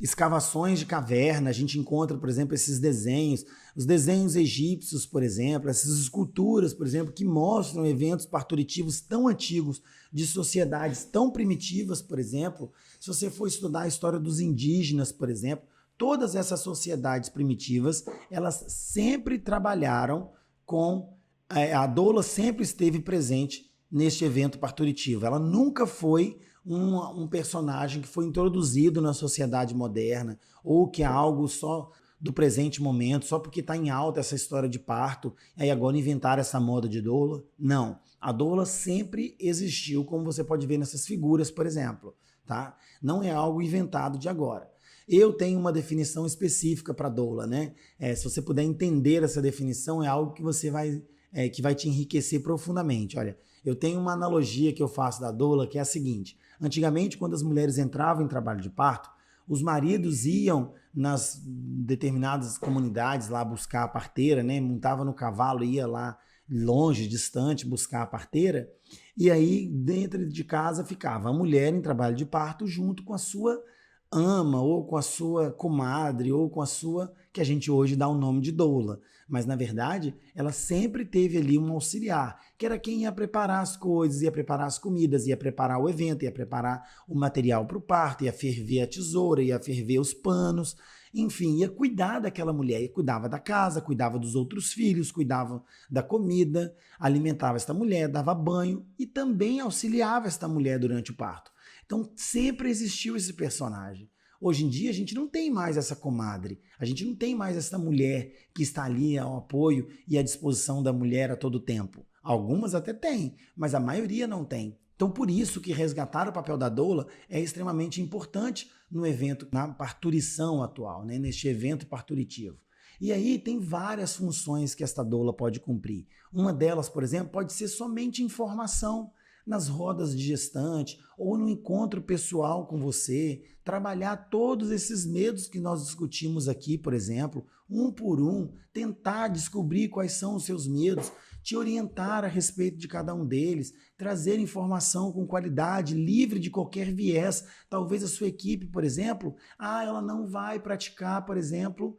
escavações de caverna, a gente encontra, por exemplo, esses desenhos, os desenhos egípcios, por exemplo, essas esculturas, por exemplo, que mostram eventos parturitivos tão antigos, de sociedades tão primitivas, por exemplo. Se você for estudar a história dos indígenas, por exemplo, todas essas sociedades primitivas, elas sempre trabalharam com... A doula sempre esteve presente neste evento parturitivo. Ela nunca foi um personagem que foi introduzido na sociedade moderna ou que é algo só do presente momento, só porque está em alta essa história de parto, aí agora inventaram essa moda de doula. Não, a doula sempre existiu, como você pode ver nessas figuras, por exemplo, tá? Não é algo inventado de agora. Eu tenho uma definição específica para doula, né? Se você puder entender essa definição, é algo que você que vai te enriquecer profundamente. Olha, eu tenho uma analogia que eu faço da doula, que é a seguinte: antigamente, quando as mulheres entravam em trabalho de parto, os maridos iam nas determinadas comunidades lá buscar a parteira, né? Montava no cavalo, ia lá longe, distante, buscar a parteira, e aí dentro de casa ficava a mulher em trabalho de parto junto com a sua ama, ou com a sua comadre, ou com a sua, que a gente hoje dá o nome de doula. Mas, na verdade, ela sempre teve ali um auxiliar, que era quem ia preparar as coisas, ia preparar as comidas, ia preparar o evento, ia preparar o material para o parto, ia ferver a tesoura, ia ferver os panos, enfim, ia cuidar daquela mulher, ia cuidava da casa, cuidava dos outros filhos, cuidava da comida, alimentava esta mulher, dava banho e também auxiliava esta mulher durante o parto. Então, sempre existiu esse personagem. Hoje em dia, a gente não tem mais essa comadre, a gente não tem mais essa mulher que está ali ao apoio e à disposição da mulher a todo tempo. Algumas até têm, mas a maioria não tem. Então, por isso que resgatar o papel da doula é extremamente importante no evento, na parturição atual, né? Neste evento parturitivo. E aí tem várias funções que esta doula pode cumprir. Uma delas, por exemplo, pode ser somente informação nas rodas de gestante ou no encontro pessoal com você, trabalhar todos esses medos que nós discutimos aqui, por exemplo, um por um, tentar descobrir quais são os seus medos, te orientar a respeito de cada um deles, trazer informação com qualidade, livre de qualquer viés. Talvez a sua equipe, por exemplo, ela não vai praticar, por exemplo,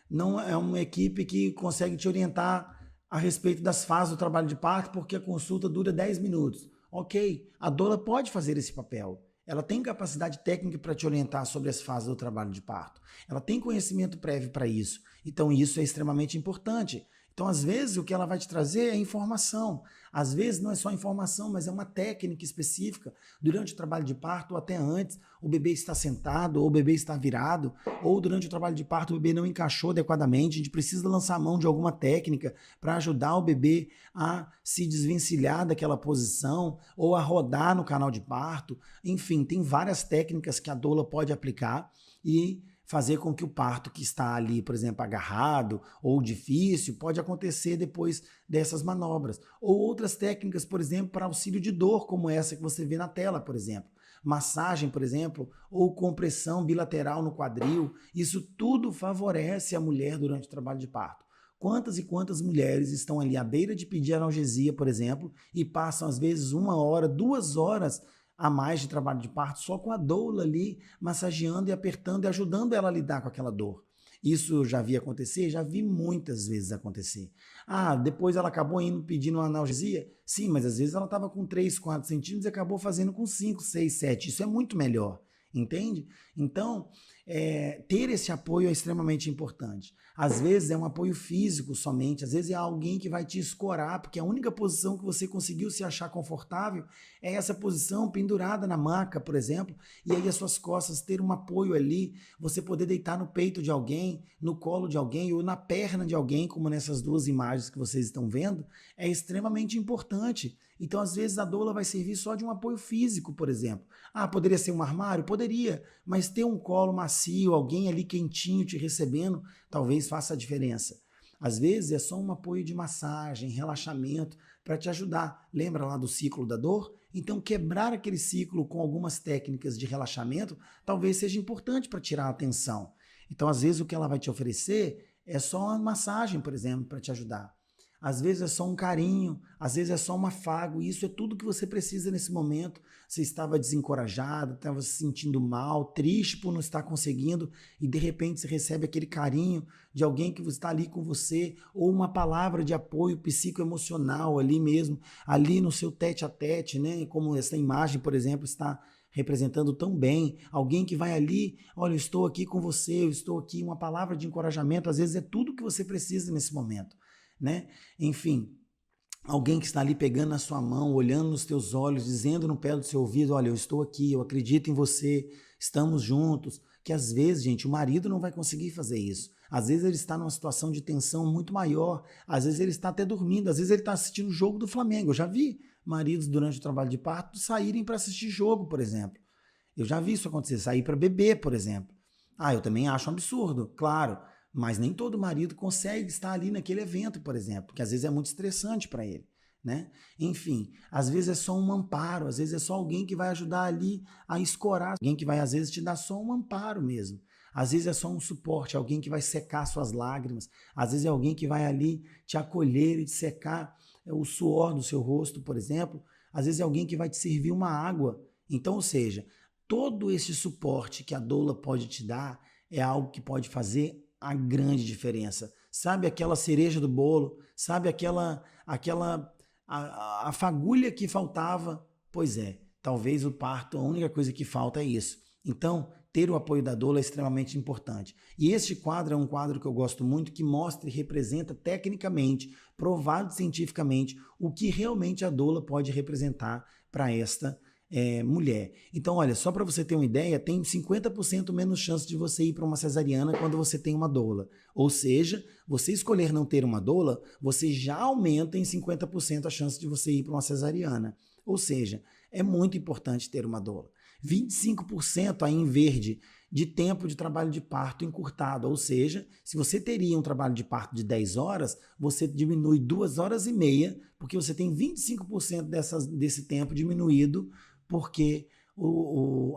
não é uma equipe que consegue te orientar a respeito das fases do trabalho de parto, porque a consulta dura 10 minutos. Ok, a doula pode fazer esse papel. Ela tem capacidade técnica para te orientar sobre as fases do trabalho de parto. Ela tem conhecimento prévio para isso. Então, isso é extremamente importante. Então, às vezes, o que ela vai te trazer é informação. Às vezes, não é só informação, mas é uma técnica específica. Durante o trabalho de parto ou até antes, o bebê está sentado ou o bebê está virado, ou durante o trabalho de parto o bebê não encaixou adequadamente. A gente precisa lançar mão de alguma técnica para ajudar o bebê a se desvencilhar daquela posição ou a rodar no canal de parto. Enfim, tem várias técnicas que a doula pode aplicar e fazer com que o parto que está ali, por exemplo, agarrado ou difícil, pode acontecer depois dessas manobras. Ou outras técnicas, por exemplo, para auxílio de dor, como essa que você vê na tela, por exemplo. Massagem, por exemplo, ou compressão bilateral no quadril. Isso tudo favorece a mulher durante o trabalho de parto. Quantas e quantas mulheres estão ali à beira de pedir analgesia, por exemplo, e passam às vezes 1 hora, 2 horas a mais de trabalho de parto só com a doula ali massageando e apertando e ajudando ela a lidar com aquela dor. Isso eu já vi acontecer? Já vi muitas vezes acontecer. Depois ela acabou indo pedindo uma analgesia? Sim, mas às vezes ela estava com 3, 4 centímetros e acabou fazendo com 5, 6, 7. Isso é muito melhor, entende? Então, ter esse apoio é extremamente importante. Às vezes é um apoio físico somente, às vezes é alguém que vai te escorar, porque a única posição que você conseguiu se achar confortável é essa posição pendurada na maca, por exemplo, e aí as suas costas ter um apoio ali, você poder deitar no peito de alguém, no colo de alguém ou na perna de alguém, como nessas duas imagens que vocês estão vendo, é extremamente importante. Então, às vezes, a doula vai servir só de um apoio físico, por exemplo. Poderia ser um armário? Poderia, mas ter um colo macio, alguém ali quentinho te recebendo, talvez faça a diferença. Às vezes é só um apoio de massagem, relaxamento, para te ajudar. Lembra lá do ciclo da dor? Então, quebrar aquele ciclo com algumas técnicas de relaxamento talvez seja importante para tirar a tensão. Então, às vezes, o que ela vai te oferecer é só uma massagem, por exemplo, para te ajudar. Às vezes é só um carinho, às vezes é só um afago, e isso é tudo que você precisa nesse momento. Você estava desencorajado, estava se sentindo mal, triste por não estar conseguindo, e de repente você recebe aquele carinho de alguém que está ali com você, ou uma palavra de apoio psicoemocional ali mesmo, ali no seu tete a tete, né? Como essa imagem, por exemplo, está representando tão bem, alguém que vai ali, olha, eu estou aqui com você, eu estou aqui, uma palavra de encorajamento, às vezes é tudo que você precisa nesse momento, né? Enfim, alguém que está ali pegando na sua mão, olhando nos teus olhos, dizendo no pé do seu ouvido, olha, eu estou aqui, eu acredito em você, estamos juntos, que às vezes, gente, o marido não vai conseguir fazer isso. Às vezes ele está numa situação de tensão muito maior, às vezes ele está até dormindo, às vezes ele está assistindo o jogo do Flamengo. Eu já vi maridos durante o trabalho de parto saírem para assistir jogo, por exemplo. Eu já vi isso acontecer, sair para beber, por exemplo. Ah, eu também acho um absurdo, claro, mas nem todo marido consegue estar ali naquele evento, por exemplo, que às vezes é muito estressante para ele, né? Enfim, às vezes é só um amparo, às vezes é só alguém que vai ajudar ali a escorar, alguém que vai às vezes te dar só um amparo mesmo. Às vezes é só um suporte, alguém que vai secar suas lágrimas, às vezes é alguém que vai ali te acolher e te secar o suor do seu rosto, por exemplo, às vezes é alguém que vai te servir uma água. Então, ou seja, todo esse suporte que a doula pode te dar é algo que pode fazer a grande diferença. Sabe aquela cereja do bolo? Sabe a fagulha que faltava? Pois é, talvez o parto, a única coisa que falta é isso. Então, ter o apoio da doula é extremamente importante. E este quadro é um quadro que eu gosto muito, que mostra e representa tecnicamente, provado cientificamente, o que realmente a doula pode representar para esta mulher. Então, olha, só para você ter uma ideia, tem 50% menos chance de você ir para uma cesariana quando você tem uma doula. Ou seja, você escolher não ter uma doula, você já aumenta em 50% a chance de você ir para uma cesariana. Ou seja, é muito importante ter uma doula. 25% aí em verde de tempo de trabalho de parto encurtado, ou seja, se você teria um trabalho de parto de 10 horas, você diminui 2 horas e meia, porque você tem 25% desse tempo diminuído, porque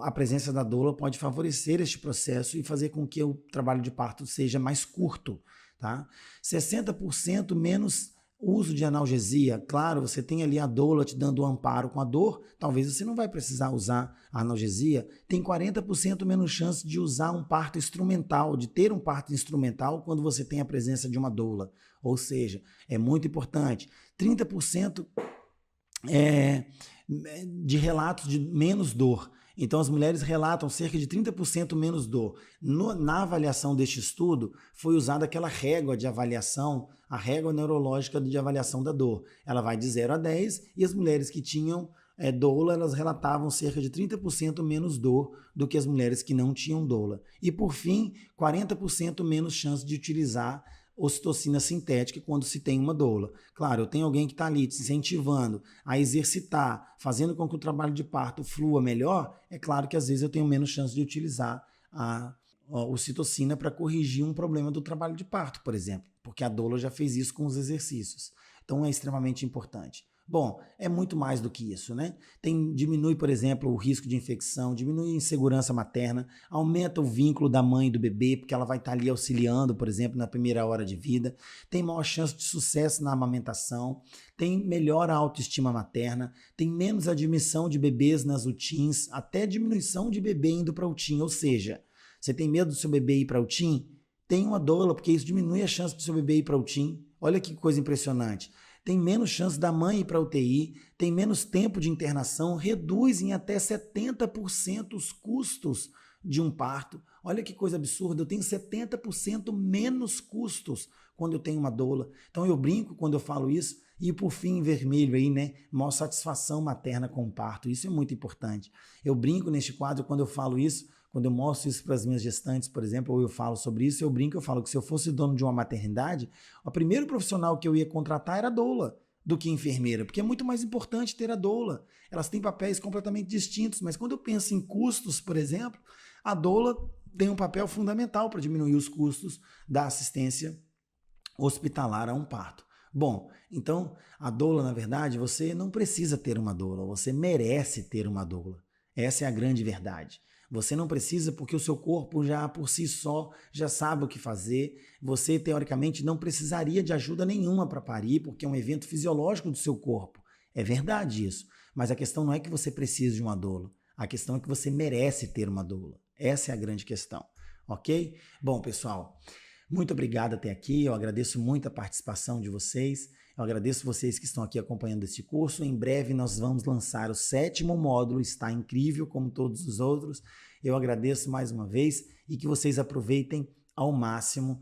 a presença da doula pode favorecer este processo e fazer com que o trabalho de parto seja mais curto, tá? 60% menos uso de analgesia. Claro, você tem ali a doula te dando um amparo com a dor, talvez você não vai precisar usar a analgesia. Tem 40% menos chance de usar um parto instrumental, de ter um parto instrumental quando você tem a presença de uma doula. Ou seja, é muito importante. 30% de relatos de menos dor. Então, as mulheres relatam cerca de 30% menos dor. Na avaliação deste estudo, foi usada aquela régua de avaliação, a régua neurológica de avaliação da dor. Ela vai de 0 a 10 e as mulheres que tinham doula, elas relatavam cerca de 30% menos dor do que as mulheres que não tinham doula. E, por fim, 40% menos chance de utilizar ocitocina sintética quando se tem uma doula. Claro, eu tenho alguém que está ali te incentivando a exercitar, fazendo com que o trabalho de parto flua melhor, é claro que às vezes eu tenho menos chance de utilizar a ocitocina para corrigir um problema do trabalho de parto, por exemplo, porque a doula já fez isso com os exercícios. Então é extremamente importante. Bom, é muito mais do que isso, né? Diminui, por exemplo, o risco de infecção, diminui a insegurança materna, aumenta o vínculo da mãe e do bebê, porque ela vai estar ali auxiliando, por exemplo, na primeira hora de vida, tem maior chance de sucesso na amamentação, tem melhor autoestima materna, tem menos admissão de bebês nas UTINs, até diminuição de bebê indo para a UTIN, ou seja, você tem medo do seu bebê ir para a UTIN? Tem uma doula, porque isso diminui a chance do seu bebê ir para a UTIN. Olha que coisa impressionante. Tem menos chance da mãe ir para a UTI, tem menos tempo de internação, reduz em até 70% os custos de um parto. Olha que coisa absurda, eu tenho 70% menos custos quando eu tenho uma doula. Então eu brinco quando eu falo isso, e por fim, em vermelho aí, né, maior satisfação materna com o parto. Isso é muito importante. Eu brinco neste quadro quando eu falo isso, quando eu mostro isso para as minhas gestantes, por exemplo, ou eu falo sobre isso, eu brinco, eu falo que se eu fosse dono de uma maternidade, o primeiro profissional que eu ia contratar era a doula, do que enfermeira, porque é muito mais importante ter a doula. Elas têm papéis completamente distintos, mas quando eu penso em custos, por exemplo, a doula tem um papel fundamental para diminuir os custos da assistência hospitalar a um parto. Bom, então a doula, na verdade, você não precisa ter uma doula, você merece ter uma doula. Essa é a grande verdade. Você não precisa porque o seu corpo já por si só já sabe o que fazer. Você teoricamente não precisaria de ajuda nenhuma para parir, porque é um evento fisiológico do seu corpo. É verdade isso. Mas a questão não é que você precisa de uma doula. A questão é que você merece ter uma doula. Essa é a grande questão, ok? Bom, pessoal, muito obrigado até aqui, eu agradeço muito a participação de vocês, eu agradeço vocês que estão aqui acompanhando este curso. Em breve nós vamos lançar o 7º módulo, está incrível como todos os outros. Eu agradeço mais uma vez e que vocês aproveitem ao máximo